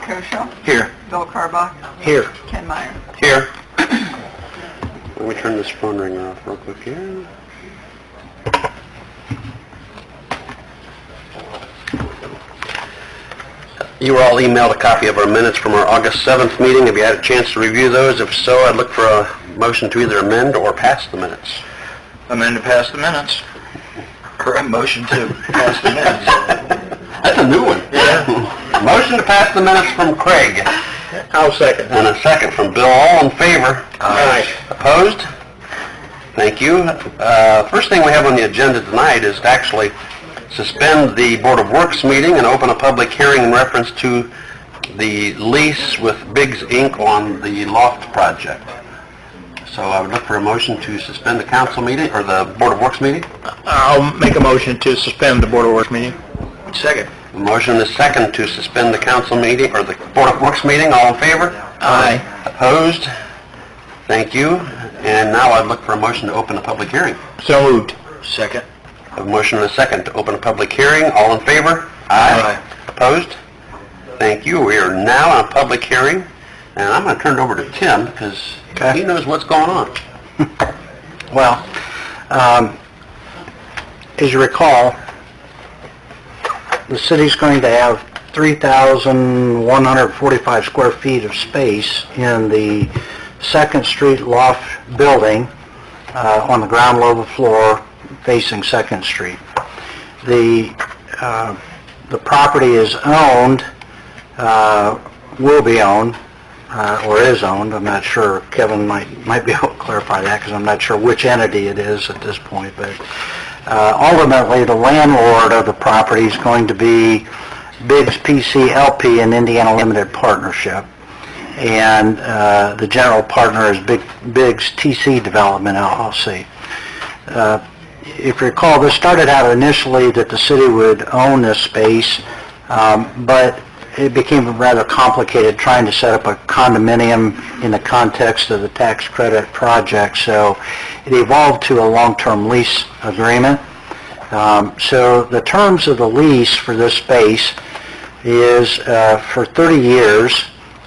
Kershaw. Here. Bill Carbach. Here. Ken Meyer. Here. Let me turn this phone ringer off real quick here. You were all emailed a copy of our minutes from our August 7th meeting. Have you had a chance to review those? If so, I'd look for a motion to either amend or pass the minutes. Amend to pass the minutes. Or a motion to pass the minutes. That's a new one. Yeah. Motion to pass the minutes from Craig. I'll second. And a second from Bill. All in favor? Aye. Opposed? Thank you. First thing we have on the agenda tonight is to actually suspend the Board of Works meeting and open a public hearing in reference to the lease with Biggs Inc. on the loft project. So I would look for a motion to suspend the council meeting, or the Board of Works meeting. I'll make a motion to suspend the Board of Works meeting. Second. A motion is second to suspend the council meeting, or the Board of Works meeting. All in favor? Aye. Opposed? Thank you. And now I'd look for a motion to open a public hearing. So moved. Second. A motion and a second to open a public hearing. All in favor? Aye. Opposed? Thank you. We are now in a public hearing, and I'm going to turn it over to Tim because he knows what's going on. Well, as you recall, the city's going to have 3,145 square feet of space in the 2nd Street loft building on the ground level floor facing 2nd Street. The property is owned, will be owned, or is owned. I'm not sure. Kevin might be able to clarify that because I'm not sure which entity it is at this point. But ultimately, the landlord of the property is going to be Biggs PC LP, an Indiana Limited Partnership, and the general partner is Biggs TC Development LLC. If you recall, this started out initially that the city would own this space, but it became rather complicated trying to set up a condominium in the context of the tax credit project, so it evolved to a long-term lease agreement. So the terms of the lease for this space is for 30 years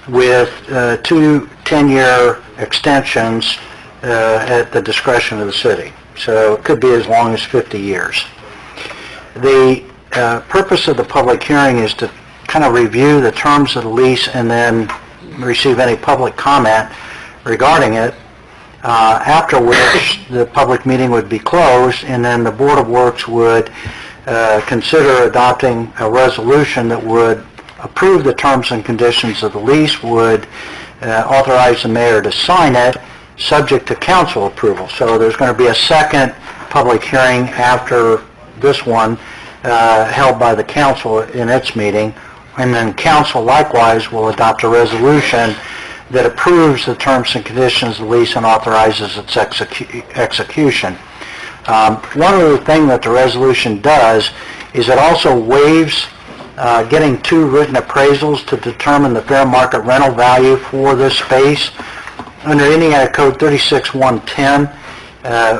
with 2 10-year extensions at the discretion of the city. So it could be as long as 50 years. The purpose of the public hearing is to kind of review the terms of the lease and then receive any public comment regarding it, after which the public meeting would be closed, and then the Board of Works would consider adopting a resolution that would approve the terms and conditions of the lease, would authorize the mayor to sign it, subject to council approval. So there's going to be a second public hearing after this one held by the council in its meeting, and then council likewise will adopt a resolution that approves the terms and conditions of the lease and authorizes its execution. One other thing that the resolution does is it also waives getting 2 written appraisals to determine the fair market rental value for this space. Under Indiana Code 36110,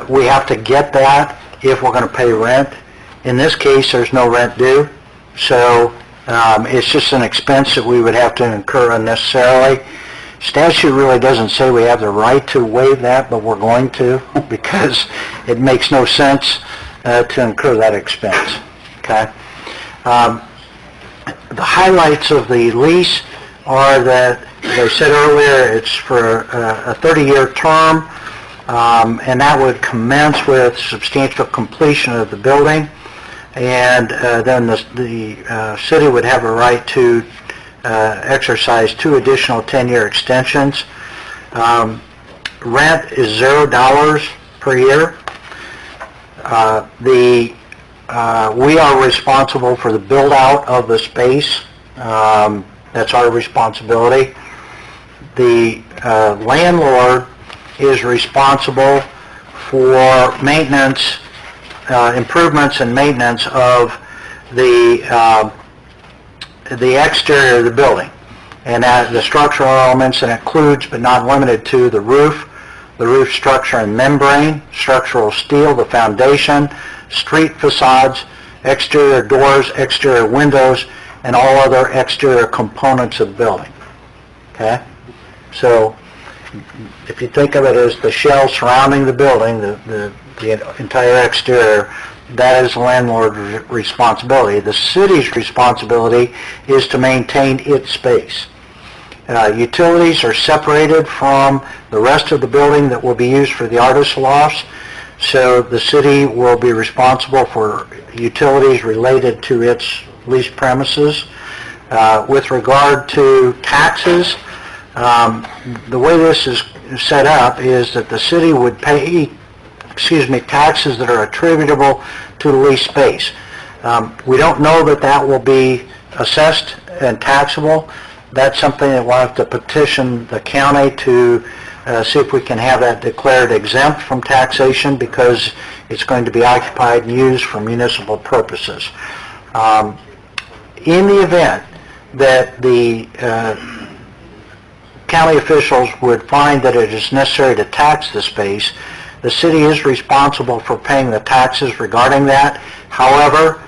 we have to get that if we're going to pay rent. In this case, there's no rent due, so it's just an expense that we would have to incur unnecessarily. Statute really doesn't say we have the right to waive that, but we're going to because it makes no sense to incur that expense. Okay. The highlights of the lease are that, as I said earlier, it's for a 30-year term, and that would commence with substantial completion of the building, and then the city would have a right to exercise 2 additional 10-year extensions. Rent is $0 per year. We are responsible for the build-out of the space. That's our responsibility. The landlord is responsible for maintenance, improvements and maintenance of the exterior of the building, and the structural elements, and includes but not limited to the roof structure and membrane, structural steel, the foundation, street facades, exterior doors, exterior windows, and all other exterior components of the building. Okay? So if you think of it as the shell surrounding the building, the entire exterior, that is the landlord's responsibility. The city's responsibility is to maintain its space. Utilities are separated from the rest of the building that will be used for the artist lofts, so the city will be responsible for utilities related to its leased premises. With regard to taxes, the way this is set up is that the city would pay taxes that are attributable to the leased space. We don't know that that will be assessed and taxable. That's something that we'll have to petition the county to see if we can have that declared exempt from taxation, because it's going to be occupied and used for municipal purposes. In the event that the county officials would find that it is necessary to tax the space, the city is responsible for paying the taxes regarding that. However,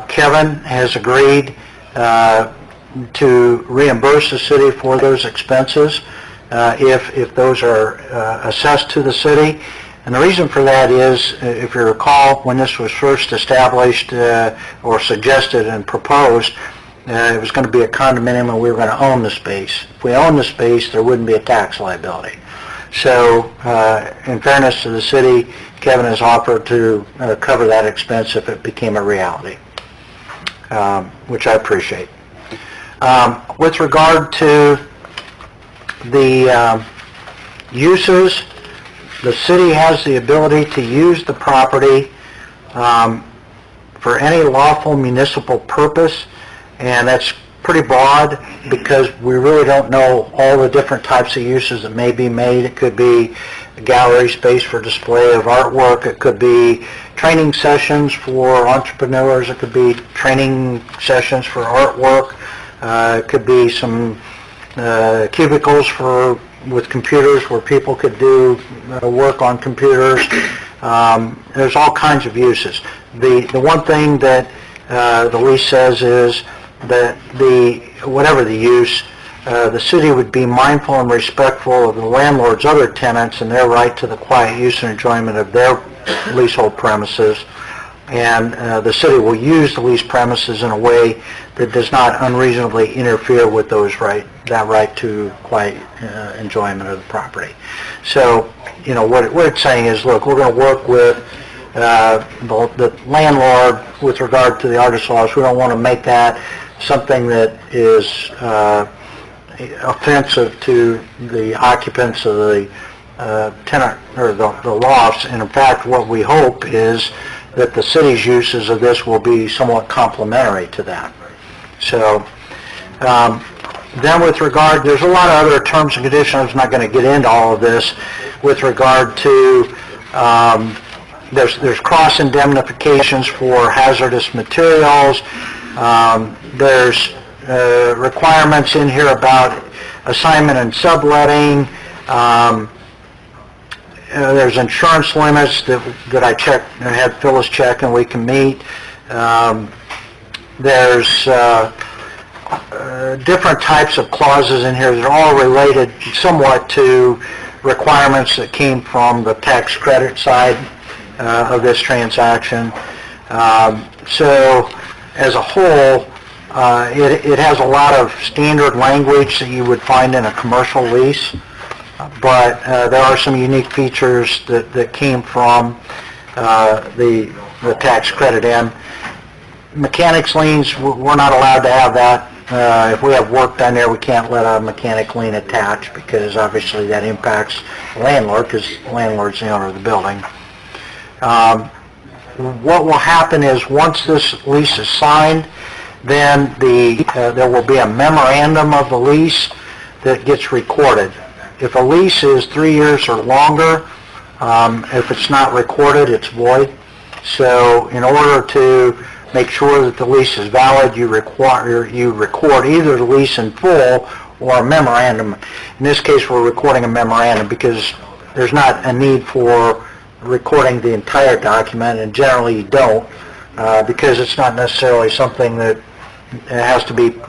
Kevin has agreed to reimburse the city for those expenses if those are assessed to the city. And the reason for that is, if you recall, when this was first established or suggested and proposed, it was going to be a condominium and we were going to own the space. If we own the space, there wouldn't be a tax liability. So, in fairness to the city, Kevin has offered to cover that expense if it became a reality, which I appreciate. With regard to the uses, the city has the ability to use the property for any lawful municipal purpose, and that's pretty broad because we really don't know all the different types of uses that may be made. It could be a gallery space for display of artwork. It could be training sessions for entrepreneurs. It could be training sessions for artwork. It could be some cubicles with computers where people could do work on computers. There's all kinds of uses. The one thing that the lease says is that whatever the use, the city would be mindful and respectful of the landlord's other tenants and their right to the quiet use and enjoyment of their leasehold premises, and the city will use the leased premises in a way that does not unreasonably interfere with that right to quiet enjoyment of the property. So, what it's saying is, look, we're going to work with the landlord with regard to the artist laws. We don't want to make that something that is offensive to the occupants of the tenant or the lofts. And in fact, what we hope is that the city's uses of this will be somewhat complementary to that. So then with regard, there's a lot of other terms and conditions. I'm not going to get into all of this. With regard to there's cross indemnifications for hazardous materials. There's requirements in here about assignment and subletting. There's insurance limits that I had Phyllis check, and we can meet. There's different types of clauses in here that are all related somewhat to requirements that came from the tax credit side of this transaction. So as a whole, it has a lot of standard language that you would find in a commercial lease, but there are some unique features that came from the tax credit end. Mechanics liens, we're not allowed to have that. If we have work done there, we can't let a mechanic lien attach, because obviously that impacts the landlord, because the landlord's the owner of the building. What will happen is, once this lease is signed, then there will be a memorandum of the lease that gets recorded. If a lease is 3 years or longer, if it's not recorded, it's void. So in order to make sure that the lease is valid, you record either the lease in full or a memorandum. In this case, we're recording a memorandum because there's not a need for recording the entire document, and generally you don't, because it's not necessarily something that it has to be,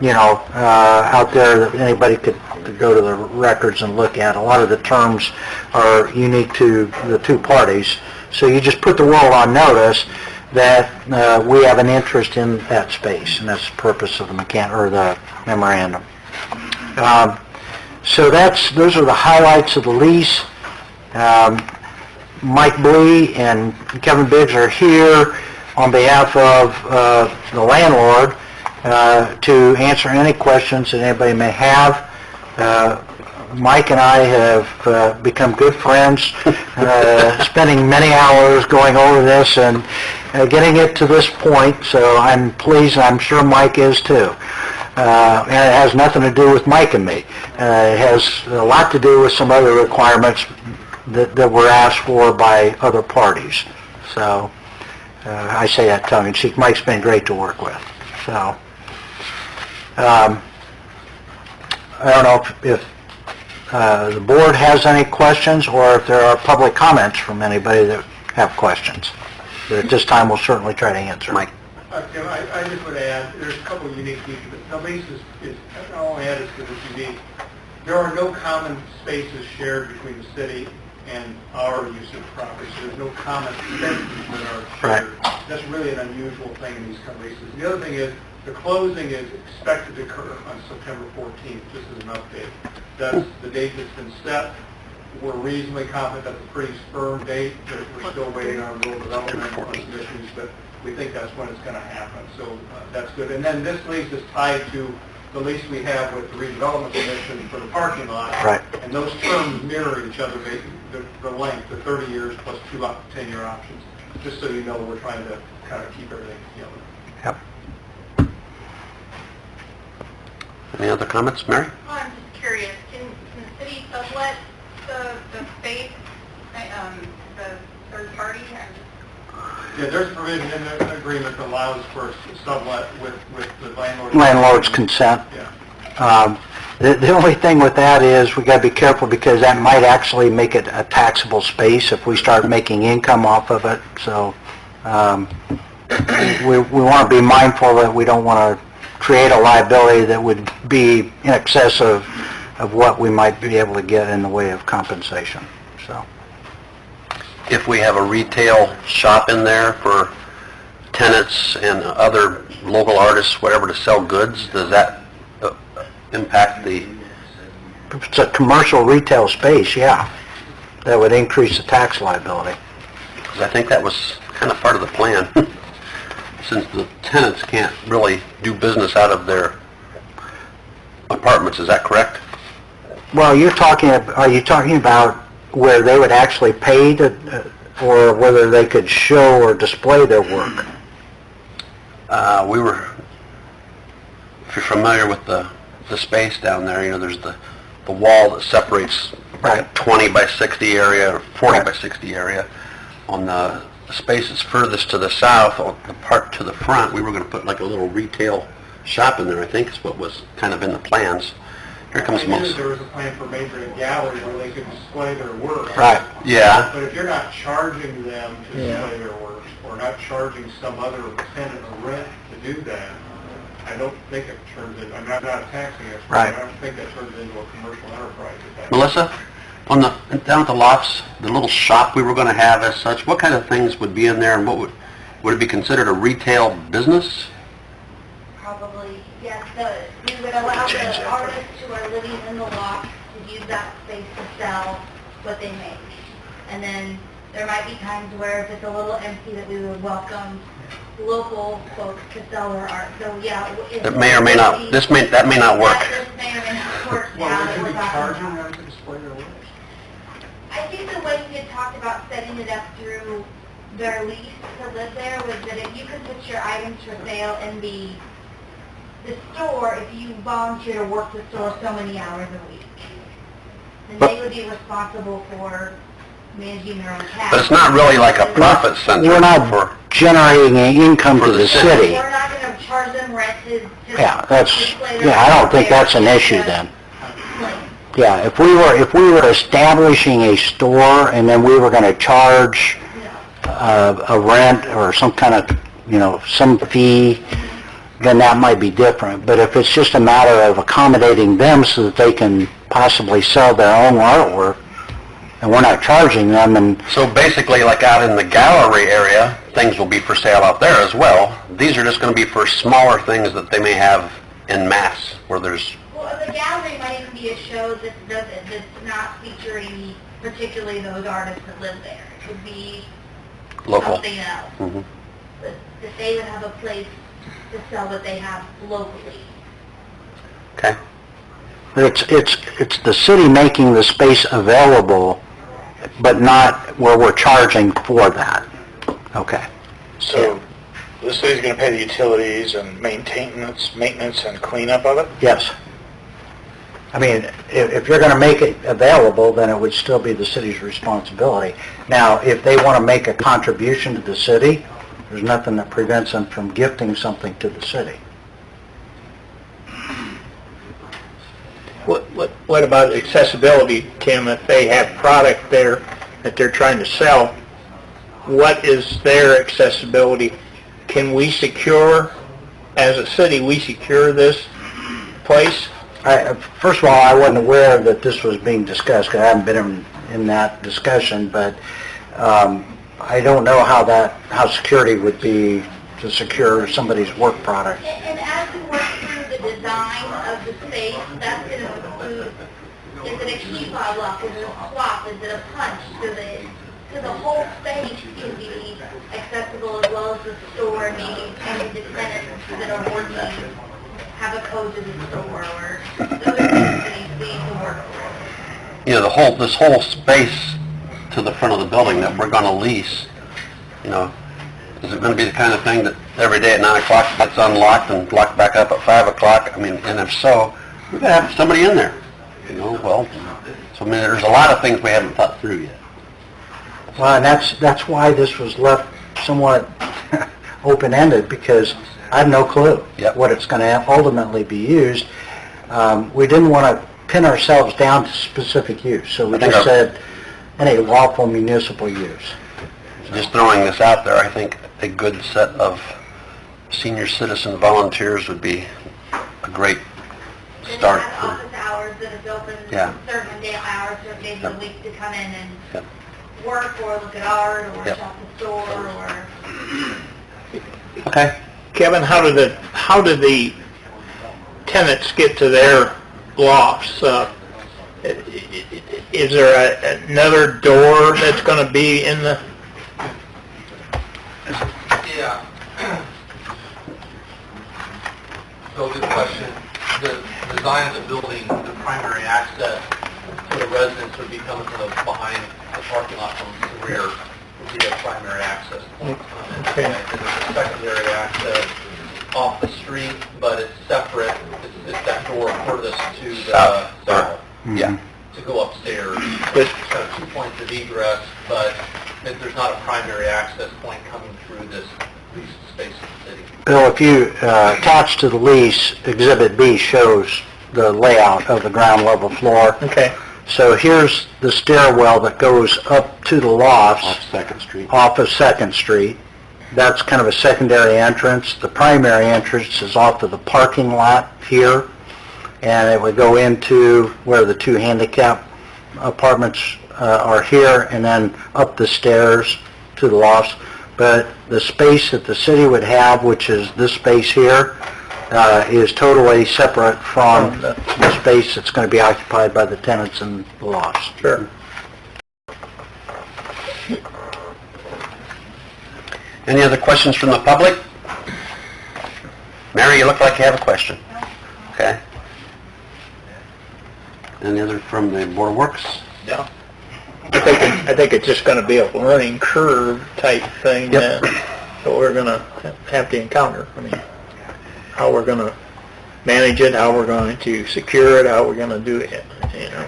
out there that anybody could go to the records and look at. A lot of the terms are unique to the two parties. So you just put the world on notice that we have an interest in that space, and that's the purpose of the the memorandum. So those are the highlights of the lease. Mike Blee and Kevin Biggs are here on behalf of the landlord to answer any questions that anybody may have. Mike and I have become good friends, spending many hours going over this and getting it to this point, so I'm pleased, and I'm sure Mike is too. And it has nothing to do with Mike and me. It has a lot to do with some other requirements that were asked for by other parties. So I say that tongue-in-cheek. Mike's been great to work with. So I don't know if the board has any questions, or if there are public comments from anybody that have questions. But at this time, we'll certainly try to answer. Mike? Tim, I just would add, there's a couple of unique features. The lease is not only added because it's unique, there are no common spaces shared between the city and our use of the property, so there's no common spaces that are shared. Right. That's really an unusual thing in these kind of leases. The other thing is, the closing is expected to occur on September 14th, just as an update. That's the date that's been set. We're reasonably confident that's a pretty firm date, but we're still waiting on rural development on some issues, but we think that's when it's going to happen. So that's good. And then this lease is tied to the lease we have with the redevelopment commission for the parking lot. Right. And those terms mirror each other, the length, the 30 years plus 2 10-year options. Just so you know, we're trying to kind of keep everything together. Yep. Any other comments, Mary? Well, I'm just curious, can the city sublet the space, the third party? Yeah, there's a provision in the agreement that allows for sublet with the Landlord's consent. Yeah. The only thing with that is we got to be careful, because that might actually make it a taxable space if we start making income off of it. So we want to be mindful that we don't want to create a liability that would be in excess of what we might be able to get in the way of compensation. So If we have a retail shop in there for tenants and other local artists, whatever, to sell goods, does that impact the... if it's a commercial retail space, yeah, that would increase the tax liability. Because I think that was kind of part of the plan, since the tenants can't really do business out of their apartments. Is that correct? Well, are you talking about where they would actually pay to, or whether they could show or display their work? If you're familiar with the space down there, there's the wall that separates Right. 20 by 60 area or 40 Right. by 60 area. On the spaces furthest to the south, on the part to the front, we were going to put like a little retail shop in there, I think is what was kind of in the plans. Here comes I knew most... there was a plan for maybe a gallery where they could display their work. Right. Yeah. But if you're not charging them to display their work, or not charging some other tenant a rent to do that, I don't think it turns into, I'm not a taxing expert, Right. I don't think that turns into a commercial enterprise. Melissa, down at the lofts, the little shop we were going to have as such, what kind of things would be in there, and what would it be considered a retail business? Probably, yes. We would allow the artists who are living in the loft to use that space to sell what they make. And then there might be times where if it's a little empty, that we would welcome local folks to sell their art. So yeah, That may or may not, that may not work. This may or may not work. Well, now would that you we're be talking charging about. them to display their work? I think the way we had talked about setting it up through their lease to live there was that if you could put your items for sale in the store if you volunteer to work the store so many hours a week. And they would be responsible for managing their own cash. But it's not really like a profit center. We're not generating any income For to the the city. city. We're not going to charge them rent to just Yeah, that's, display their yeah, I don't think there. that's an issue Just then. plain. Yeah, if we were establishing a store and then we were going to charge No. a rent or some kind of, some fee, then that might be different. But if it's just a matter of accommodating them so that they can possibly sell their own artwork, and we're not charging them, and So basically, like out in the gallery area, things will be for sale out there as well. These are just going to be for smaller things that they may have in mass, where there's... Well, the gallery might even be a show that's not featuring particularly those artists that live there. It could be Local. something else. Mm-hmm. But that they would have a place to sell what they have locally. Okay. it's the city making the space available, but not where we're charging for that. Okay. So the city's going to pay the utilities and maintenance and cleanup of it? Yes. I mean, if you're going to make it available, then it would still be the city's responsibility. Now, if they want to make a contribution to the city, there's nothing that prevents them from gifting something to the city. What about accessibility, Tim? If they have product there that they're trying to sell, what is their accessibility? Can we secure, as a city, we secure this place? First of all, I wasn't aware that this was being discussed, 'cause I haven't been in that discussion, but I don't know how security would be to secure somebody's work product. And as we work through the design of the space, that's going to include, is it a key fob lock, is it a swap, is it a punch, so the whole space can be accessible as well as the store, maybe any of the tenants that are working have a code to the store, or those are things that need to work for. You know, this whole space to the front of the building that we're going to lease, you know, is it going to be the kind of thing that every day at 9 o'clock gets unlocked and locked back up at 5 o'clock? I mean, and if so, we've got to have somebody in there. You know, well, so I mean, there's a lot of things we haven't thought through yet. Well, and that's why this was left somewhat open-ended, because I have no clue what it's going to ultimately be used. We didn't want to pin ourselves down to specific use, so we just said any lawful municipal use. Just throwing this out there, I think a good set of senior citizen volunteers would be a great start. Then you have office hours that is open certain day hours, certain days of the week to come in and work or look at art or shop the store or... Okay. Kevin, how do the tenants get to their lofts? Is there another door that's going to be in the... Yeah. So good question. The design of the building, the primary access to the residents would be coming from behind the parking lot from the rear would be a primary access point. Okay. And there's a secondary access off the street, but it's separate. It's that door furthest to the south. Yeah. To go upstairs. Good. It's got 2 points of egress, but there's not a primary access point coming through this leased space in the city. Bill, if you attach to the lease, Exhibit B shows the layout of the ground level floor. Okay. So here's the stairwell that goes up to the lofts. Off 2nd Street. Off of 2nd Street. That's kind of a secondary entrance. The primary entrance is off of the parking lot here, and it would go into where the 2 handicap apartments are here, and then up the stairs to the lofts. But the space that the city would have, which is this space here, is totally separate from the space that's going to be occupied by the tenants in the lofts. Sure. Any other questions from the public? Mary, you look like you have a question. Okay. Any other from the Board of Works? Yeah. I think it's just going to be a learning curve type thing that we're going to have to encounter. I mean, how we're going to manage it, how we're going to secure it, how we're going to do it. You know,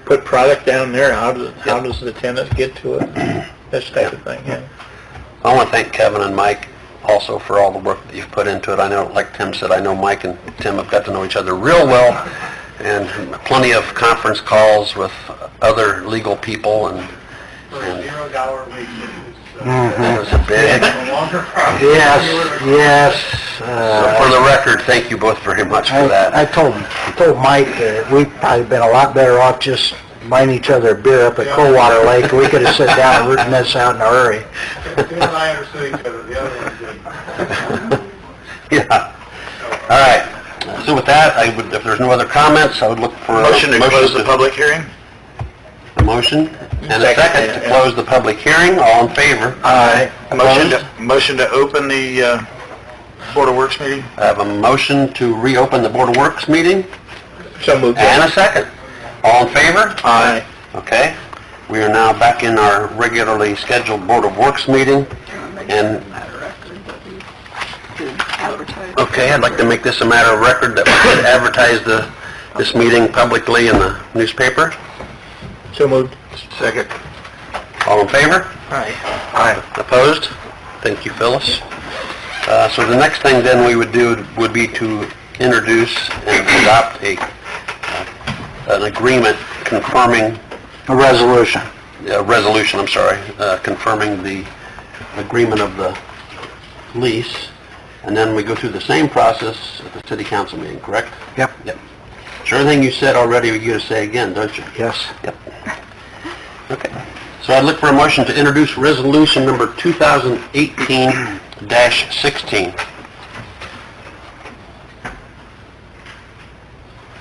put product down there. How does the tenant get to it? This type of thing. Yeah. I want to thank Kevin and Mike also for all the work that you've put into it. I know, like Tim said, I know Mike and Tim have got to know each other real well, and plenty of conference calls with other legal people, and $0 lease. it was a big... Yes. So for the record, thank you both very much for that. I told Mike that we'd probably been a lot better off just buying each other a beer up at Coldwater Lake. We could have sat down and written this out in a hurry. Tim and I understood each other, the other one didn't. Yeah. All right. So with that, if there's no other comments, I would look for Motion to close the public hearing? A motion and a second to close the public hearing. All in favor? Aye. Motion to open the Board of Works meeting? I have a motion to reopen the Board of Works meeting So moved. and a second. All in favor? Aye. Okay. We are now back in our regularly scheduled Board of Works meeting, and okay, I'd like to make this a matter of record that we should advertise this meeting publicly in the newspaper. So moved. Second. All in favor? Aye. Aye. Opposed? Thank you, Phyllis. So the next thing then we would do would be to introduce and adopt an agreement confirming A resolution. a resolution, I'm sorry, confirming the agreement of the lease, and then we go through the same process at the city council meeting, correct? Yep. Yep. So everything you said already, you're going to say again, don't you? Yes. Yep. Okay. So I'd look for a motion to introduce resolution number 2018-16.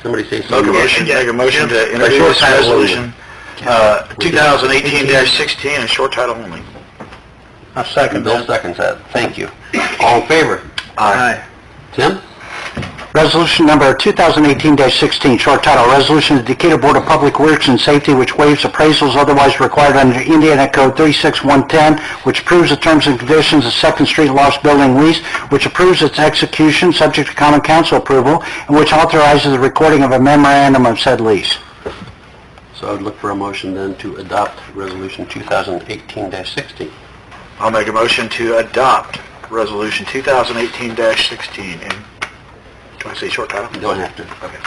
Somebody say something. Make a motion to introduce short this title resolution, 2018-16, a short title only. I'll second Bill that. seconds that. Thank you. All in favor? Aye. Tim? Resolution number 2018-16, short title, Resolution of the Decatur Board of Public Works and Safety which waives appraisals otherwise required under Indiana Code 36110, which approves the terms and conditions of 2nd Street Lost Building lease, which approves its execution subject to common council approval, and which authorizes the recording of a memorandum of said lease. So I would look for a motion then to adopt resolution 2018-16. I'll make a motion to adopt Resolution 2018-16. And do I say short title? You don't have to. Okay.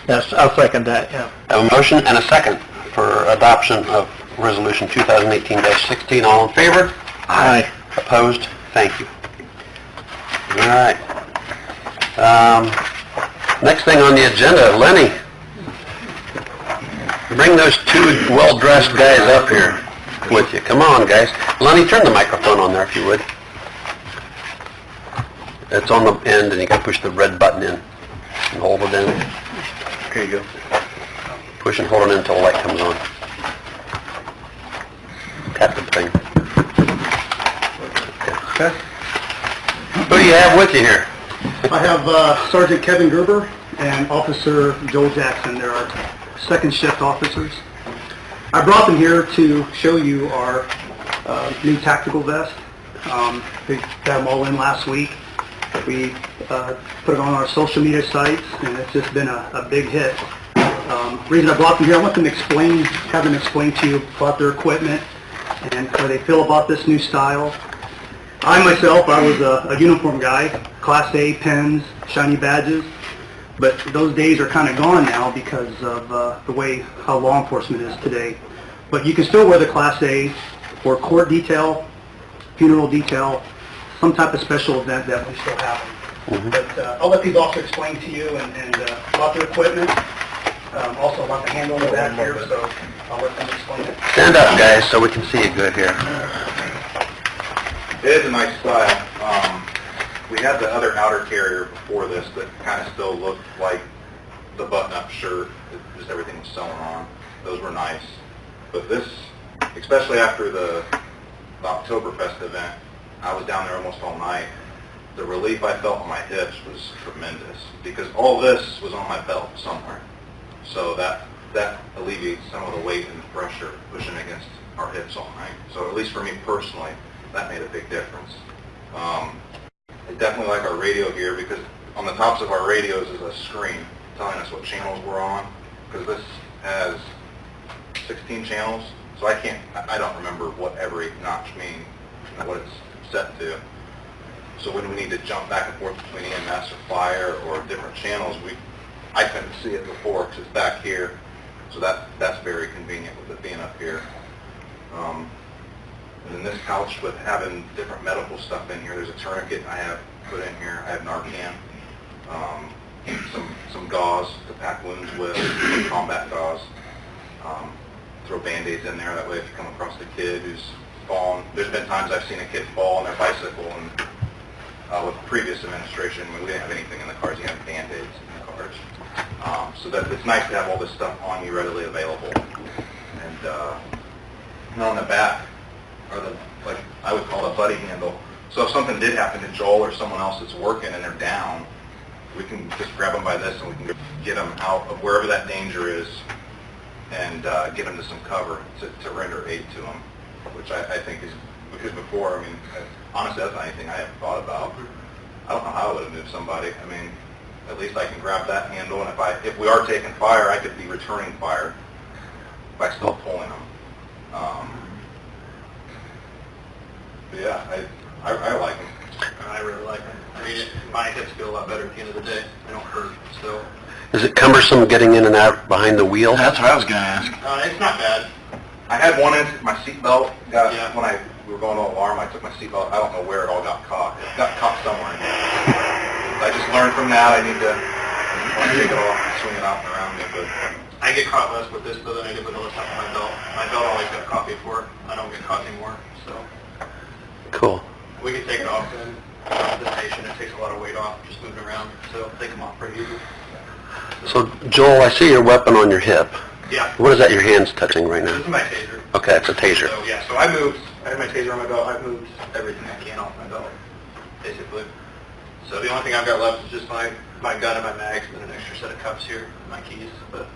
Yes, I'll second that, yeah. I have a motion and a second for adoption of resolution 2018-16. All in favor? Aye. Opposed? Thank you. All right. Next thing on the agenda, Lenny. Bring those two well-dressed guys up here with you. Come on, guys. Lenny, turn the microphone on there if you would. It's on the end, and you gotta push the red button in and hold it in. Here you go. Push and hold it in until the light comes on. Tap the thing. Okay. Who do you have with you here? I have Sergeant Kevin Gerber and Officer Joel Jackson. They're our second shift officers. I brought them here to show you our new tactical vest. We got them all in last week. We put it on our social media sites, and it's just been a big hit. The reason I brought them here, I want them to have them explain to you about their equipment and how they feel about this new style. I myself, I was a uniform guy, Class A, pins, shiny badges, but those days are kind of gone now because of the way how law enforcement is today. But you can still wear the Class A for court detail, funeral detail, some type of special event that we still have them. But I'll let these officers explain to you and about their equipment, also about the handle in the back here, so I'll let them explain it. Stand up, guys, so we can see you good here. It is a nice style. We had the other outer carrier before this that kind of still looked like the button-up shirt, just everything was sewn on. Those were nice. But this, especially after the Oktoberfest event, I was down there almost all night. The relief I felt on my hips was tremendous because all this was on my belt somewhere. So that alleviates some of the weight and pressure pushing against our hips all night. So at least for me personally, that made a big difference. I definitely like our radio here because on the tops of our radios is a screen telling us what channels we're on, because this has 16 channels, so I don't remember what every notch means, what it's set to. So when we need to jump back and forth between EMS or fire or different channels, I couldn't see it before because it's back here, so that's very convenient with it being up here. And then this pouch with having different medical stuff in here, there's a tourniquet. I have put in here. I have Narcan, some gauze to pack wounds with, combat gauze. Throw Band-Aids in there, that way if you come across a kid who's fallen, there's been times I've seen a kid fall on their bicycle, and with the previous administration, we didn't have anything in the cars, you had Band-Aids in the cars. So that it's nice to have all this stuff on you readily available. And on the back are the, like I would call it a buddy handle. So if something did happen to Joel or someone else that's working and they're down, we can just grab them by this and we can get them out of wherever that danger is and get them to some cover to render aid to them, which I think is, because before, I mean, honestly, that's not anything I haven't thought about. I don't know how I would have moved somebody. I mean, at least I can grab that handle, and if we are taking fire, I could be returning fire by still pulling them. But yeah, I like them. I really like them. I mean, my hips feel a lot better at the end of the day. They don't hurt, so. Is it cumbersome getting in and out behind the wheel? That's what I was going to ask. It's not bad. I had one incident, my seatbelt got, when we were going to alarm, I took my seatbelt, I don't know where it all got caught. It got caught somewhere in here. I just learned from that, I need to take it off and swing it out and around me, but I get caught less with this, but then I do with all the stuff on my belt. My belt always got caught before. I don't get caught anymore, so. Cool. We can take it off in the station. It takes a lot of weight off, just moving around, so take them off pretty easy. So, Joel, I see your weapon on your hip. Yeah. What is that your hand's touching right now? This is my taser. Okay, it's a taser. So, yeah, so I had my taser on my belt. I've moved everything I can off my belt, basically. So the only thing I've got left is just my gun and my mags, and then an extra set of cuffs here, and my keys. But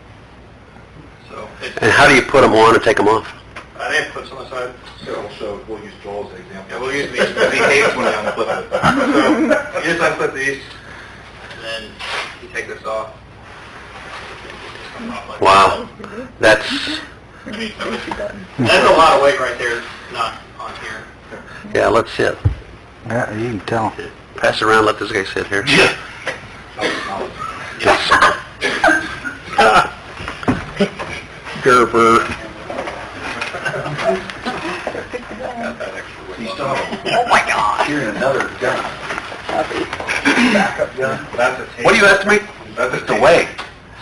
so. And how do you put them on and take them off? They have clips on the side. so we'll use Joel as an example. Yeah, we'll use these. Because he hates when I unclip it. So you just unclip these, and then you take this off. Wow. That's That's a lot of weight right there, not on here. yeah, let's sit. Yeah, you can tell. Pass it around, let this guy sit here. Gerber. Oh my God! You're in another gun. Backup gun? That's a taser. What do you estimate? That's The weight.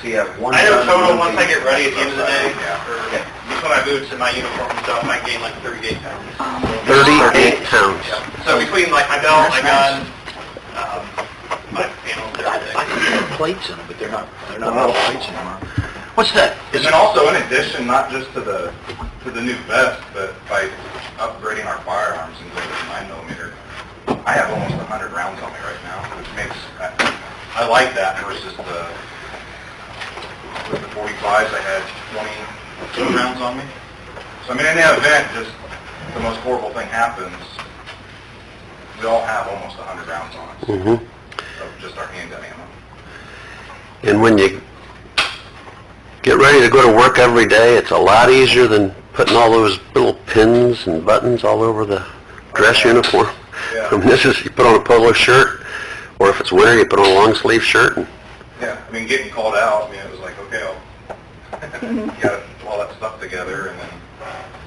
So you have one I know gun, total, one once I taser. get ready at the end of the day, Yeah. or between my boots and my uniform and stuff, I gain like 38 pounds. 38 pounds. So between like my belt, my gun, my panels, everything. I think there are plates in them, but they're not metal plates anymore. What's that? And then also, in addition, not just to the new vest, but by upgrading our firearms and going to 9mm, I have almost 100 rounds on me right now, which makes, I like that versus with the 45s, I had 22 rounds on me. So I mean, in the event, just the most horrible thing happens, we all have almost 100 rounds on us of just our handgun ammo. And when you get ready to go to work every day, it's a lot easier than putting all those little pins and buttons all over the dress uniform. Yeah. I mean, this is, you put on a polo shirt, or if it's winter, you put on a long sleeve shirt. And Yeah, I mean, getting called out, I mean, it was like, okay, you got to put all that stuff together, and then,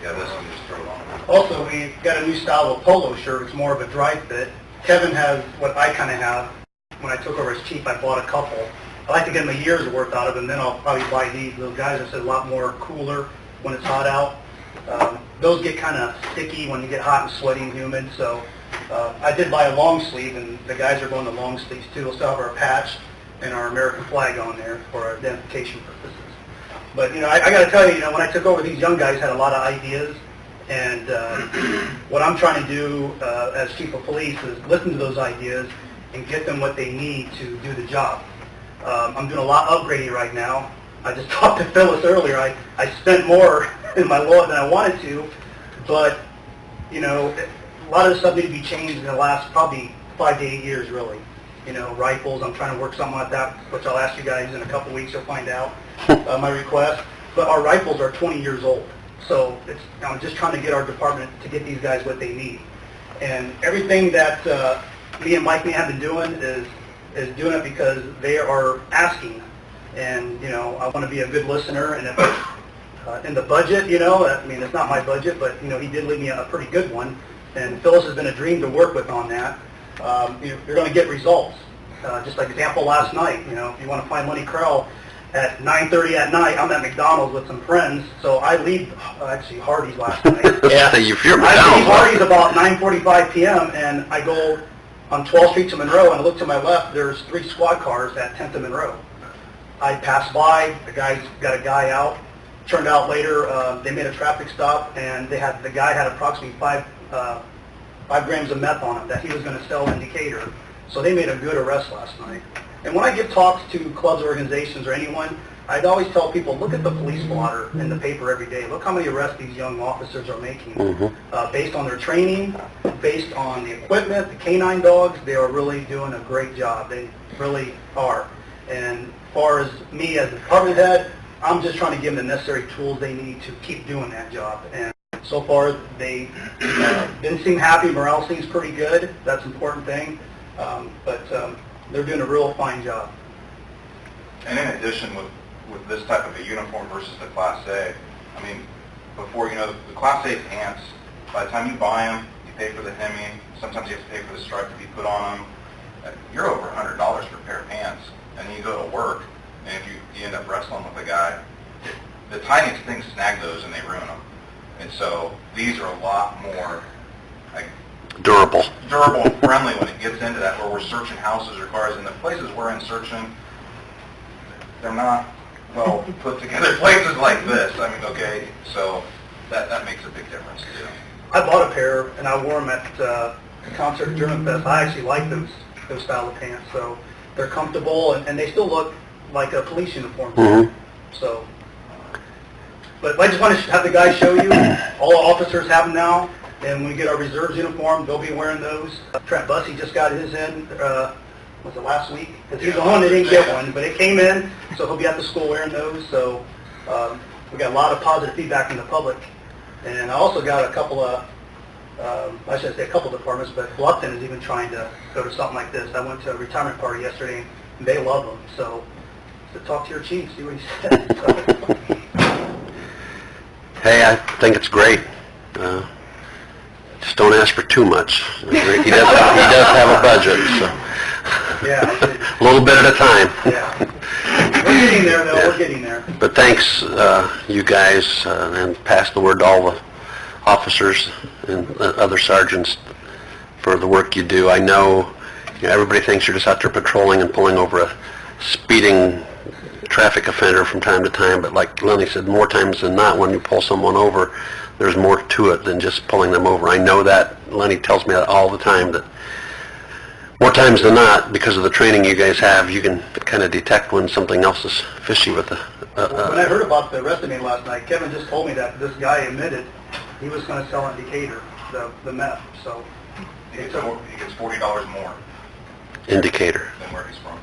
this one, just throw it on. Also, we got a new style of polo shirt. It's more of a dry fit. Kevin has what I kind of have. When I took over as chief, I bought a couple. I like to get them a year's worth out of them, then I'll probably buy these. Those guys are a lot more cooler when it's hot out. Those get kind of sticky when you get hot and sweaty and humid, so I did buy a long sleeve, and the guys are going to long sleeves too. We'll still have our patch and our American flag on there for our identification purposes. But, I got to tell you, when I took over, these young guys had a lot of ideas, and what I'm trying to do as chief of police is listen to those ideas and get them what they need to do the job. I'm doing a lot of upgrading right now. I just talked to Phyllis earlier. I spent more in my law than I wanted to, but, a lot of the stuff needs to be changed in the last probably 5 to 8 years, really. Rifles, I'm trying to work something like that, which I'll ask you guys in a couple weeks. You'll find out my request. But our rifles are 20 years old, so I'm just trying to get our department to get these guys what they need. And everything that me and Mike may have been doing is doing it because they are asking. And, I want to be a good listener. And if in the budget, I mean, it's not my budget, but, he did leave me a pretty good one. And Phyllis has been a dream to work with on that. you're going to get results. Just like example last night, if you want to find Lenny Krell at 9:30 at night, I'm at McDonald's with some friends, so I leave, actually Hardee's last night. Yeah. If you're I leave McDonald's, Hardee's about 9:45 p.m. and I go on 12th Street to Monroe, and I look to my left, there's 3 squad cars at 10th and Monroe. I pass by, the guy's got a guy out. Turned out later, they made a traffic stop, and the guy had approximately 5 grams of meth on him that he was going to sell in Decatur. So they made a good arrest last night. And when I give talks to clubs, organizations, or anyone, I'd always tell people, look at the police blotter in the paper every day. Look how many arrests these young officers are making. Based on their training, based on the equipment, the canine dogs, they are really doing a great job. They really are. And as far as me as the department head, I'm just trying to give them the necessary tools they need to keep doing that job. And so far, they didn't seem happy. Morale seems pretty good. That's an important thing. But they're doing a real fine job. And in addition, with this type of a uniform versus the Class A, I mean, before, the Class A pants, by the time you buy them, you pay for the hemming, sometimes you have to pay for the stripe to be put on them. You're over $100 for a pair of pants, and then you go to work, and if you end up wrestling with a guy, the tiniest things snag those and they ruin them. And so these are a lot more durable and friendly when it gets into that, where we're searching houses or cars. And the places we're in searching, they're not well put together places like this. I mean, okay, so that makes a big difference too. I bought a pair and I wore them at the concert at German Fest. I actually like those style of pants, so they're comfortable and they still look like a police uniform. So, but I just want to have the guys show you. All the officers have them now, and when we get our reserves uniform, they'll be wearing those. Trent Bussey just got his in. Was it last week? Because he's the one that didn't get one, but it came in, so he'll be at the school wearing those. So we got a lot of positive feedback from the public, and I also got a couple of. I shouldn't say a couple departments, but Bluffton is even trying to go to something like this. I went to a retirement party yesterday, and they love them. So talk to your chief, see what he says. hey, I think it's great. Just don't ask for too much. He does have a budget, so Yeah, a little bit at a time. Yeah, we're getting there, though. Yeah. We're getting there. But thanks, you guys, and pass the word to all the officers and other sergeants for the work you do. I know, everybody thinks you're just out there patrolling and pulling over a speeding traffic offender from time to time, but like Lenny said, more times than not, when you pull someone over, there's more to it than just pulling them over. I know that. Lenny tells me that all the time, that more times than not, because of the training you guys have, you can kind of detect when something else is fishy with the... When I heard about the arrest of me last night, Kevin just told me that this guy admitted he was going to sell in Decatur, the meth, so... He gets $40 more indicator. than where he's from.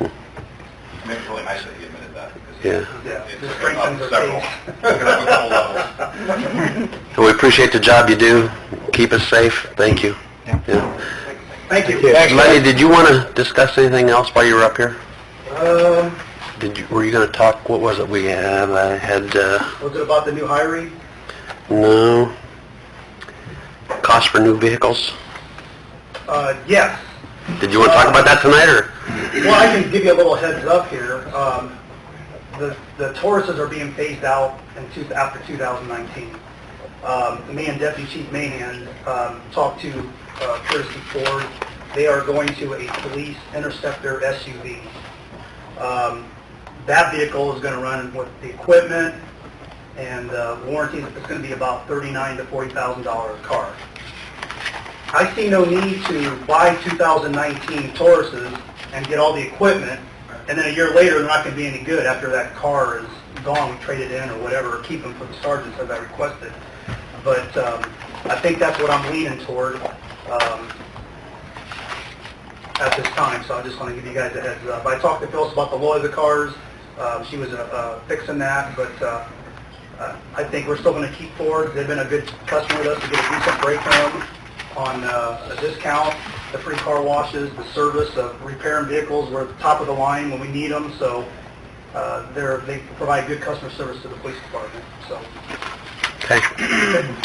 I mean, it's really nice that he admitted that, because Yeah, it just took him strengthens up our several levels. And we appreciate the job you do. Keep us safe. Thank you. Yeah. Thank you. Lenny, did you want to discuss anything else while you were up here? Were you going to talk, what was it we had? Was it about the new hiring? No. Cost for new vehicles? Yes. Did you want to talk about that tonight, or? Well, I can give you a little heads up here. The Tauruses are being phased out after 2019. Me and Deputy Chief Mahan talked to Courtesy Ford. They are going to a police interceptor SUV. That vehicle is going to run with the equipment and warranty. It's going to be about $39,000 to $40,000 car. I see no need to buy 2019 Tauruses and get all the equipment, and then a year later they're not going to be any good after that car is gone. We trade it in or whatever, or keep them for the sergeants as I requested. But I think that's what I'm leaning toward at this time, so I just want to give you guys a heads up. I talked to Phyllis about the low of the cars. She was fixing that, but I think we're still going to keep Ford. They've been a good customer with us to get a decent break on a discount, the free car washes, the service of repairing vehicles. We're at the top of the line when we need them, so they provide good customer service to the police department. So. Okay.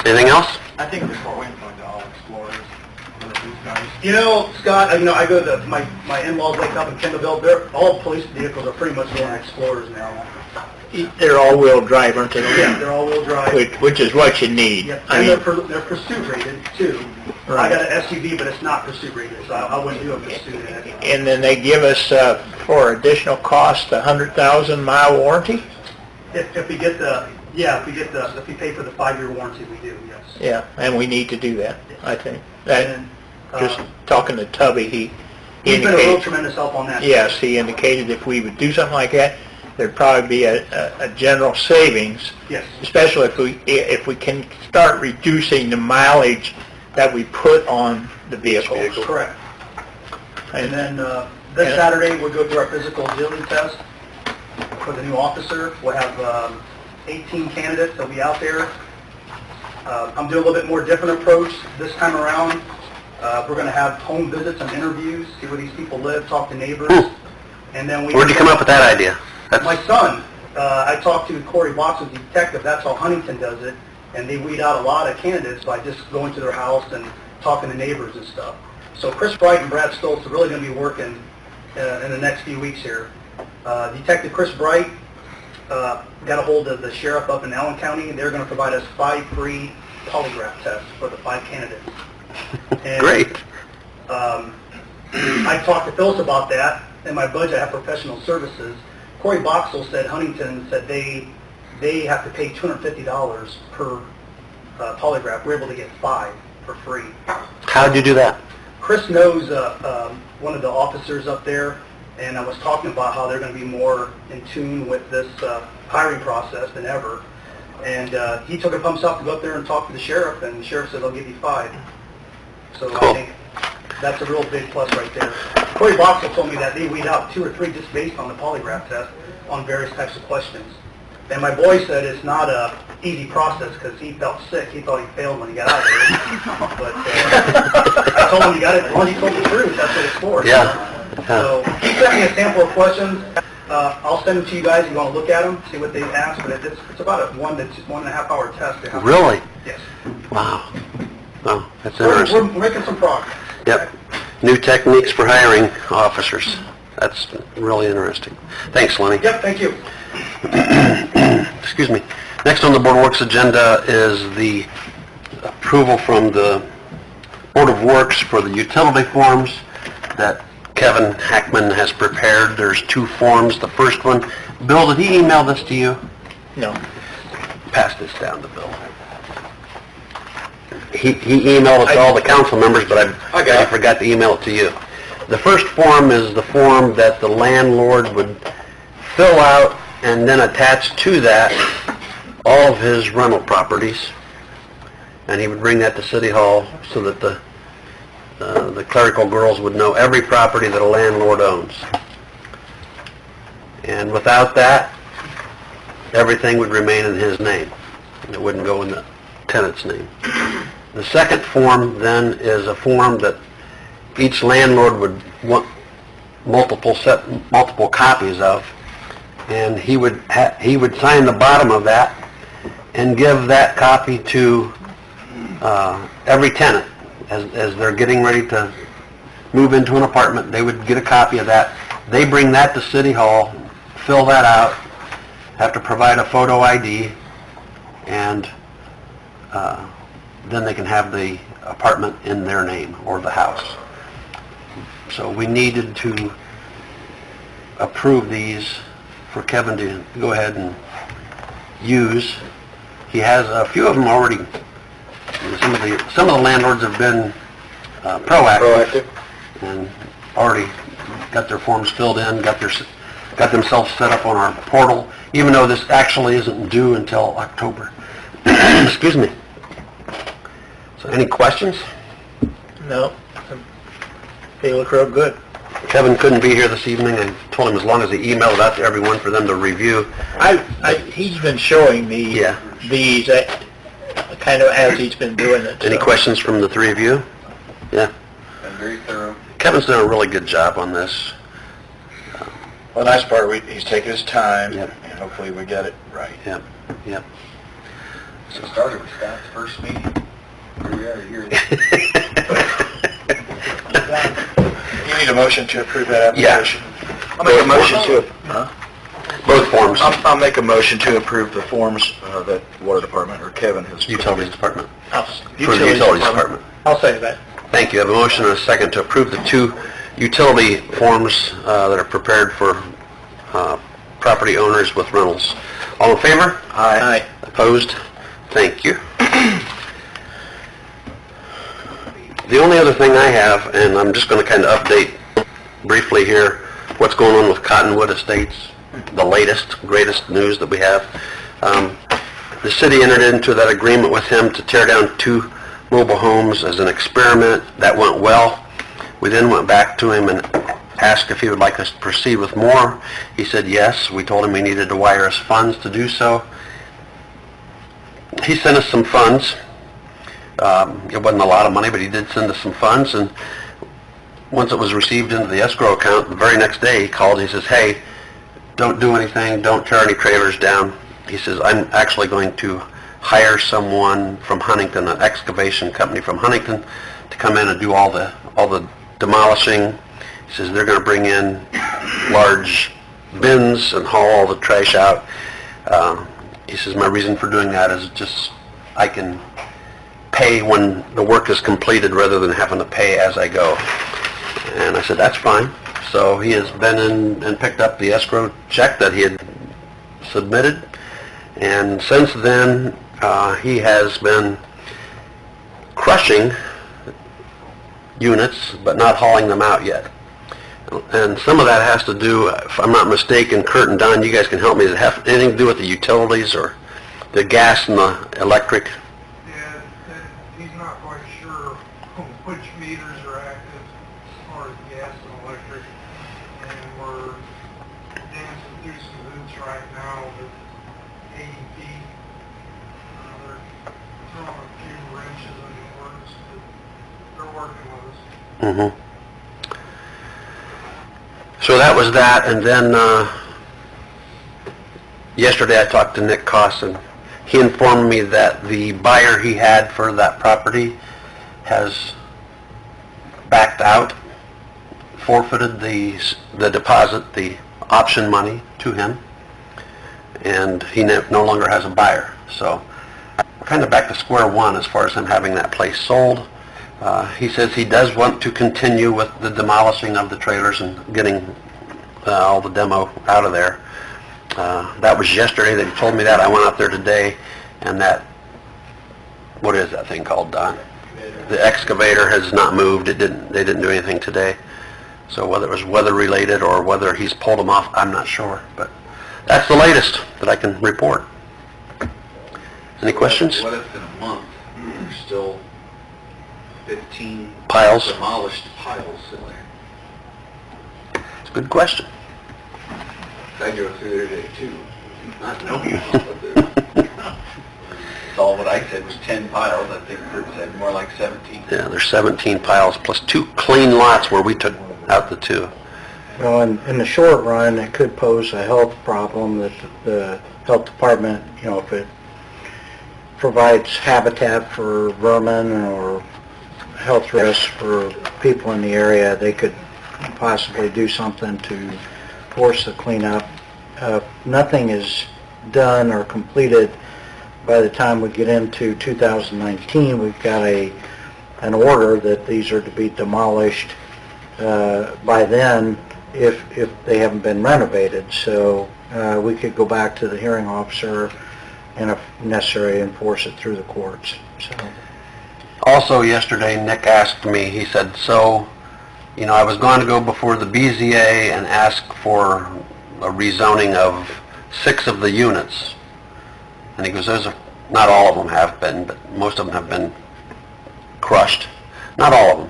Anything else? I think before we go into all explorers, of these guys? You know, Scott, I go to my in-laws wake up in Kendallville. All police vehicles are pretty much going Explorers now. They're all-wheel drive, aren't they? Yeah, they're all-wheel drive. Which is what you need. Yep. I And mean, they're pursuit rated too. Right. I got an SUV, but it's not pursuit rated, so I wouldn't do a pursuit in it. and then they give us, for additional cost, a 100,000-mile warranty? If we pay for the 5-year warranty, we do, yes. Yeah, and we need to do that, I think. That, And, just talking to Tubby, he he's been a real indicated, tremendous help on that. yes, he indicated if we would do something like that, there'd probably be a general savings, Yes. especially if we can start reducing the mileage that we put on the vehicles. Correct. And then this Saturday, we'll go through our physical agility test for the new officer. We'll have 18 candidates that'll be out there. I'm doing a little bit more different approach this time around. We're going to have home visits and interviews, see where these people live, talk to neighbors. And then Where'd you come up with that idea? My son, I talked to Corey Box, who's the detective. That's how Huntington does it. And they weed out a lot of candidates by just going to their house and talking to neighbors and stuff. So Chris Bright and Brad Stoltz are really going to be working in the next few weeks here. Detective Chris Bright got a hold of the sheriff up in Allen County. They're going to provide us 5 free polygraph tests for the 5 candidates. And, Great. I talked to Phyllis about that. In my budget, I have professional services. Corey Boxell said Huntington said they have to pay $250 per polygraph. We're able to get 5 for free. How'd you do that? Chris knows one of the officers up there, and I was talking about how they're going to be more in tune with this hiring process than ever. And he took it upon himself to go up there and talk to the sheriff, and the sheriff said, "I'll give you 5." So Cool. I think that's a real big plus right there. Corey Boxell told me that they weed out 2 or 3 just based on the polygraph test on various types of questions. And my boy said it's not a easy process because he felt sick. He thought he failed when he got out of there. But I told him, you got it. As long as you told the truth, that's what it's for. Yeah. So he sent me a sample of questions. I'll send them to you guys if you want to look at them, see what they asked. But it's about a 1.5 hour test. They have to- Really? Yes. Wow. Oh, that's We're interesting. making some progress. Yep. New techniques for hiring officers. That's really interesting. Thanks, Lenny. Yep, thank you. Excuse me. Next on the Board of Works agenda is the approval from the Board of Works for the utility forms that Kevin Hackman has prepared. There's 2 forms. The first one, Bill, did he email this to you? No. Pass this down to Bill. He emailed it to all the council members, but I forgot to email it to you. The first form is the form that the landlord would fill out and then attach to that all of his rental properties. And he would bring that to City Hall so that the clerical girls would know every property that a landlord owns. And without that, everything would remain in his name. It wouldn't go in the tenant's name. The second form then is a form that each landlord would want multiple copies of, and he would sign the bottom of that and give that copy to every tenant as they're getting ready to move into an apartment. They would get a copy of that. They bring that to City Hall, fill that out, have to provide a photo ID, and then they can have the apartment in their name or the house. So we needed to approve these for Kevin to go ahead and use. He has a few of them already. Some of the landlords have been proactive and already got their forms filled in, got themselves set up on our portal, even though this actually isn't due until October. Excuse me. So any questions? No. They look real good. Kevin couldn't be here this evening. I told him as long as he emailed it out to everyone for them to review. He's been showing me Yeah. these kind of as he's been doing it. Any so. questions from the 3 of you? Yeah. And very thorough. Kevin's done a really good job on this. Well, the nice part, he's taking his time, Yep. and hopefully we get it right. Yep. Yep. So it started with Scott's first meeting. Here we are, here. You need a motion to approve that Yeah. application. I'll make a motion to, Both forms. I'll make a motion to approve the forms that Water Department, or Kevin has. Utilities Department. I'll, For the Utilities Department. I'll say that. Thank you. I have a motion and a second to approve the 2 utility forms that are prepared for property owners with rentals. All in favor? Aye. Opposed? Thank you. The only other thing I have, and I'm just going to kind of update briefly here, what's going on with Cottonwood Estates, the latest, greatest news that we have. The city entered into that agreement with him to tear down 2 mobile homes as an experiment. That went well. We then went back to him and asked if he would like us to proceed with more. He said yes. We told him we needed to wire us funds to do so. He sent us some funds. It wasn't a lot of money, but he did send us some funds, and once it was received into the escrow account, the very next day he called and he says, hey, don't do anything, don't tear any trailers down. He says, I'm actually going to hire someone from Huntington, an excavation company from Huntington, to come in and do all the demolishing. He says they're going to bring in large bins and haul all the trash out. He says my reason for doing that is just I can pay when the work is completed rather than having to pay as I go. And I said, that's fine. So he has been in and picked up the escrow check that he had submitted. And since then, he has been crushing units, but not hauling them out yet. And some of that has to do, if I'm not mistaken, Kurt and Don, you guys can help me, does it have anything to do with the utilities or the gas and the electric? Yeah, he's not quite sure which meters are active as far as gas and electric, and we're dancing through some hoops right now with AEP. They're throwing a few wrenches in the works, but they're working with us. Mm-hmm. So that was that, and then yesterday I talked to Nick Koss, and he informed me that the buyer he had for that property has backed out, forfeited the deposit, the option money to him, and he no longer has a buyer. So we're kind of back to square one as far as him having that place sold. He says he does want to continue with the demolishing of the trailers and getting all the demo out of there. That was yesterday that he told me that. I went out there today, and that, what is that thing called, Don? The excavator has not moved. They didn't do anything today. So whether it was weather related or whether he's pulled them off, I'm not sure. But that's the latest that I can report. Any questions? What if in a month there's still 15 Piles? demolished piles in there? It's a good question. I drove through there today too, not knowing what there. All what I said was 10 piles. I think Kurt said more like 17. Yeah, there's 17 piles plus 2 clean lots where we took out the 2. Well, in the short run, it could pose a health problem that the health department, if it provides habitat for vermin or health risks for people in the area, they could possibly do something to force the cleanup. Nothing is done or completed by the time we get into 2019. We've got an order that these are to be demolished by then if they haven't been renovated. So we could go back to the hearing officer and if necessary enforce it through the courts. So. Also yesterday, Nick asked me, he said, so, I was going to go before the BZA and ask for a rezoning of 6 of the units. And he goes, not all of them have been, but most of them have been crushed. Not all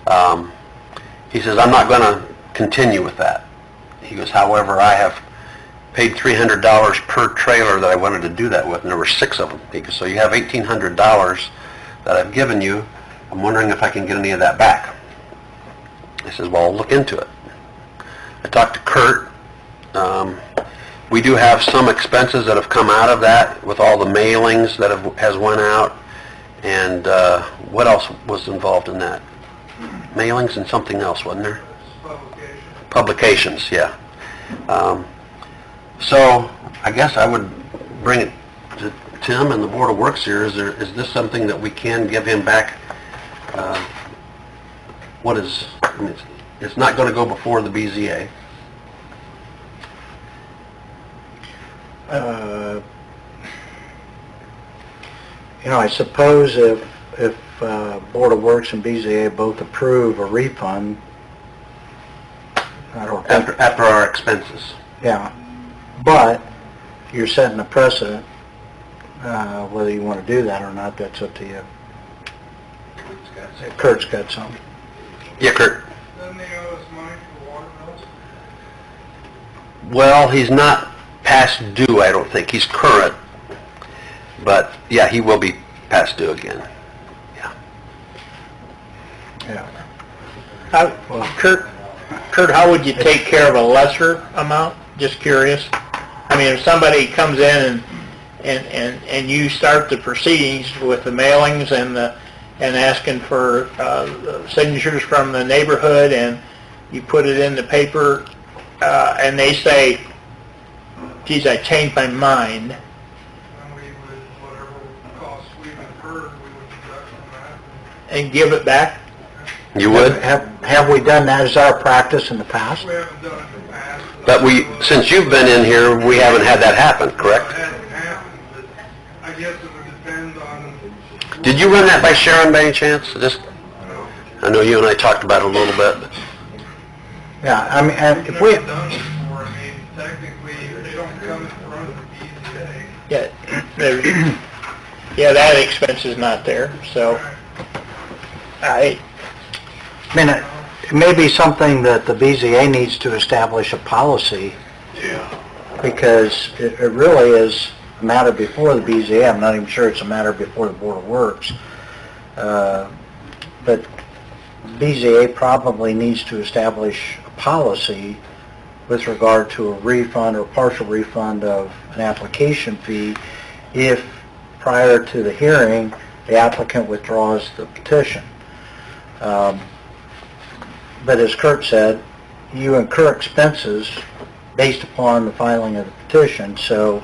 of them. He says, I'm not going to continue with that. He goes, however, I have paid $300 per trailer that I wanted to do that with, and there were 6 of them. He goes, so you have $1,800 that I've given you. I'm wondering if I can get any of that back. I says, well, I'll look into it. I talked to Kurt. We do have some expenses that have come out of that with all the mailings that has went out. And what else was involved in that? mailings and something else, wasn't there? Publication. Publications, yeah. So I guess I would bring it to Tim and the Board of Works here. Is this something that we can give him back? I mean, it's not going to go before the BZA. I suppose if Board of Works and BZA both approve a refund, I don't think... After our expenses. Yeah, but you're setting a precedent. Whether you want to do that or not, that's up to you. Kurt's got some. Yeah, Kurt. Doesn't they owe us money for water bills? Well, he's not past due, I don't think. He's current. But, yeah, he will be past due again. Yeah. Yeah. Kurt, how would you take care of a lesser amount? Just curious. I mean, if somebody comes in and you start the proceedings with the mailings and asking for signatures from the neighborhood, and you put it in the paper, and they say, geez, I changed my mind, And we would, whatever costs we've incurred, we would deduct from that. and give it back? You would? Have we done that as our practice in the past? We haven't done it in the past. But since you've been in here, we haven't had that happen, correct? It hasn't happened, but I guess it would depend on... Did you run that by Sharon by any chance? I know you and I talked about it a little bit. But Yeah, I mean, and if We've we... never done it before. I mean, technically, they don't come in front of the BZA. Yeah, that expense is not there, so I mean, it may be something that the BZA needs to establish a policy. Yeah. Because it really is a matter before the BZA. I'm not even sure it's a matter before the Board of Works. But BZA probably needs to establish a policy with regard to a refund or partial refund of an application fee if prior to the hearing the applicant withdraws the petition. But as Kurt said, you incur expenses based upon the filing of the petition, so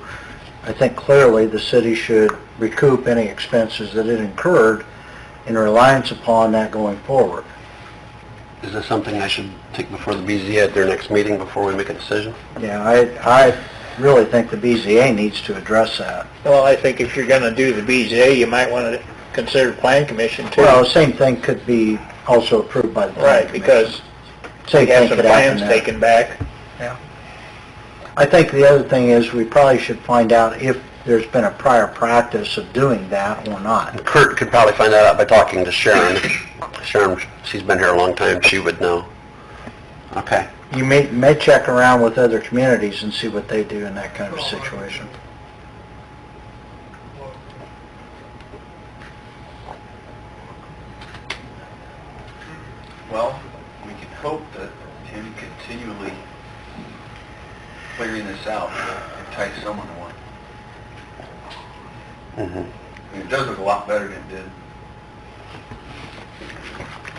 I think clearly the city should recoup any expenses that it incurred in reliance upon that going forward. is this something I should take before the BZA at their next meeting before we make a decision? Yeah, I really think the BZA needs to address that. well, I think if you're going to do the BZA, you might want to consider Plan Commission too. Well, the same thing could be also approved by the Planning Right, because Same they have thing some could happen plans there. taken back. I think the other thing is we probably should find out if there's been a prior practice of doing that or not. And Kurt could probably find that out by talking to Sharon. Sharon, she's been here a long time, she would know. Okay. You may check around with other communities and see what they do in that kind of a situation. Well, we can hope that him continually figuring this out entice someone to one. Mm-hmm. I mean, it does look a lot better than it did.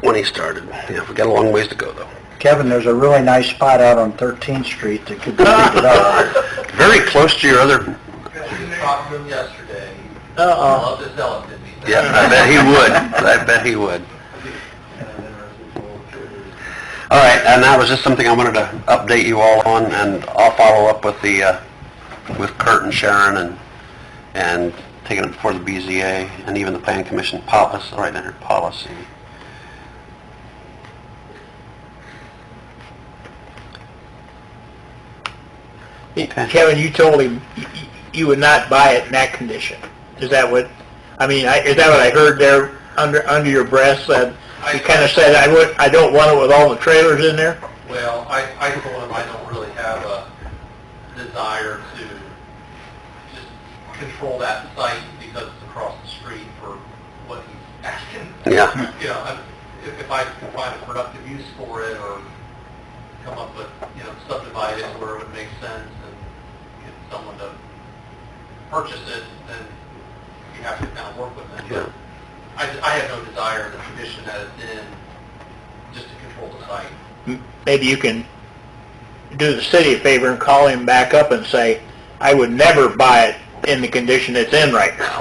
When he started. Yeah, we got a long ways to go, though. Kevin, there's a really nice spot out on 13th Street that could be figured out. Very close to your other... Talked to him yesterday. Uh-oh. Love to sell it to me. Yeah, I bet he would. I bet he would. All right, and that was just something I wanted to update you all on, and I'll follow up with with Kurt and Sharon and taking it before the BZA and even the Plan Commission policy, right under policy. Okay. Kevin, you told him you would not buy it in that condition. Is that what, is that what I heard there under your breath? That you kind of said, I don't want it with all the trailers in there? Well, I told him I don't really have a desire to just control that site because it's across the street for what he's asking. Yeah. You know, if I can find a productive use for it or come up with, subdivide it where it would make sense and get someone to purchase it, then you have to kind of work with them. Yeah. But I have no desire in the condition that it's in maybe you can do the city a favor and call him back up and say, I would never buy it in the condition it's in right now.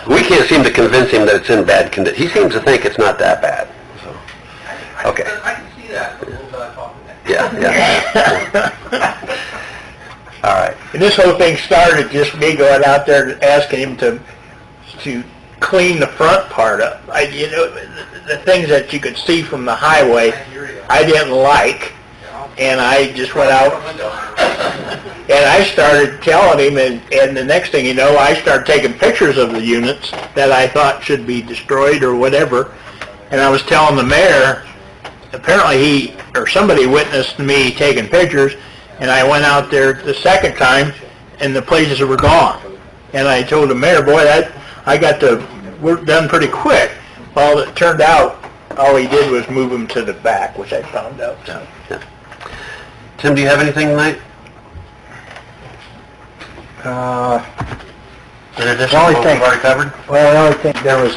We can't seem to convince him that it's in bad condition. He seems to think it's not that bad. So, okay. I can see that a little bit. I talked to that. Yeah. All right. And this whole thing started just me going out there and asking him to clean the front part up. The things that you could see from the highway, I didn't like, and I just went out and I started telling him, and the next thing you know, I started taking pictures of the units that I thought should be destroyed or whatever, and I was telling the mayor, apparently somebody witnessed me taking pictures, and I went out there the second time, and the places were gone. And I told the mayor, boy, I got the work done pretty quick. Well, it turned out all he did was move them to the back, which I found out. So. Yeah. Tim, do you have anything tonight? In addition to what we've already covered? Well, the only thing, there was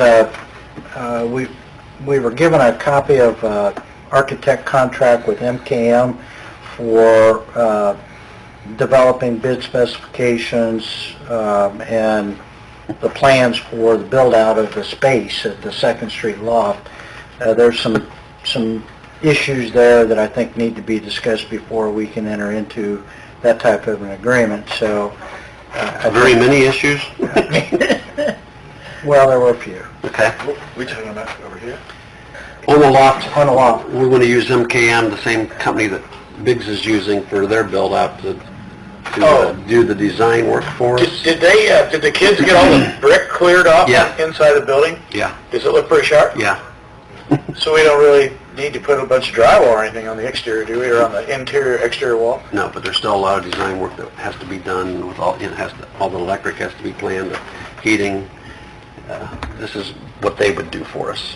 we were given a copy of architect contract with MKM for developing bid specifications and the plans for the build-out of the space at the 2nd Street loft. There's some issues there that I think need to be discussed before we can enter into that type of an agreement, so... Very many issues? Well, there were a few. Okay. We talking about over here? On the loft, On the loft. we're going to use MKM, the same company that Biggs is using for their build-out to do the design work for us. Did the kids get all the brick cleared off Yeah. inside the building? Yeah, Does it look pretty sharp? yeah. So we don't really need to put a bunch of drywall or anything on the exterior, do we, or on the exterior wall? No, but there's still a lot of design work that has to be done with all, all the electric has to be planned, the heating. This is what they would do for us.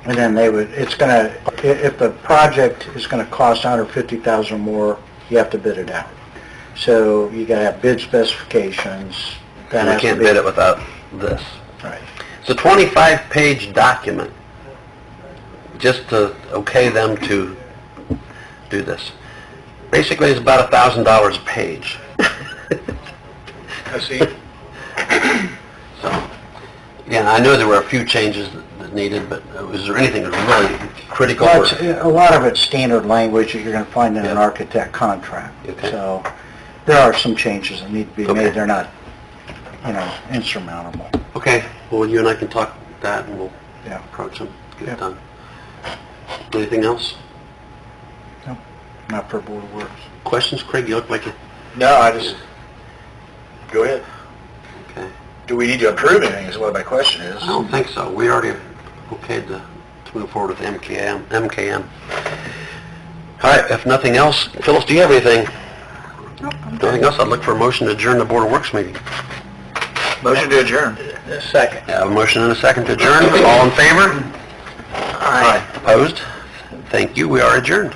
And then if the project is going to cost $150,000 more, you have to bid it out. So you got to have bid specifications. And we can't bid it without this. Right. It's a 25-page document, just to okay them to do this. Basically, it's about $1,000 a page. I see. So, yeah, I know there were a few changes that needed, but was there anything that was really critical? Well, a lot of it's standard language that you're going to find in an Yeah. architect contract. Okay. So there are some changes that need to be Okay. made. They're not, insurmountable. Okay, well, you and I can talk that, and we'll Yeah. approach them, get Yeah. it done. Anything else? No, not for Board of Works. Questions? Craig, you look like you... No, I just, go ahead. Okay. Do we need to approve anything is what my question is. I don't think so. We already okayed to move forward with MKM. All right, if nothing else, Phyllis, do you have anything? Nothing else? I'd look for a motion to adjourn the Board of Works meeting. Motion to adjourn. Second. I have a motion and a second to adjourn. All in favor? Aye. Opposed? Thank you. We are adjourned.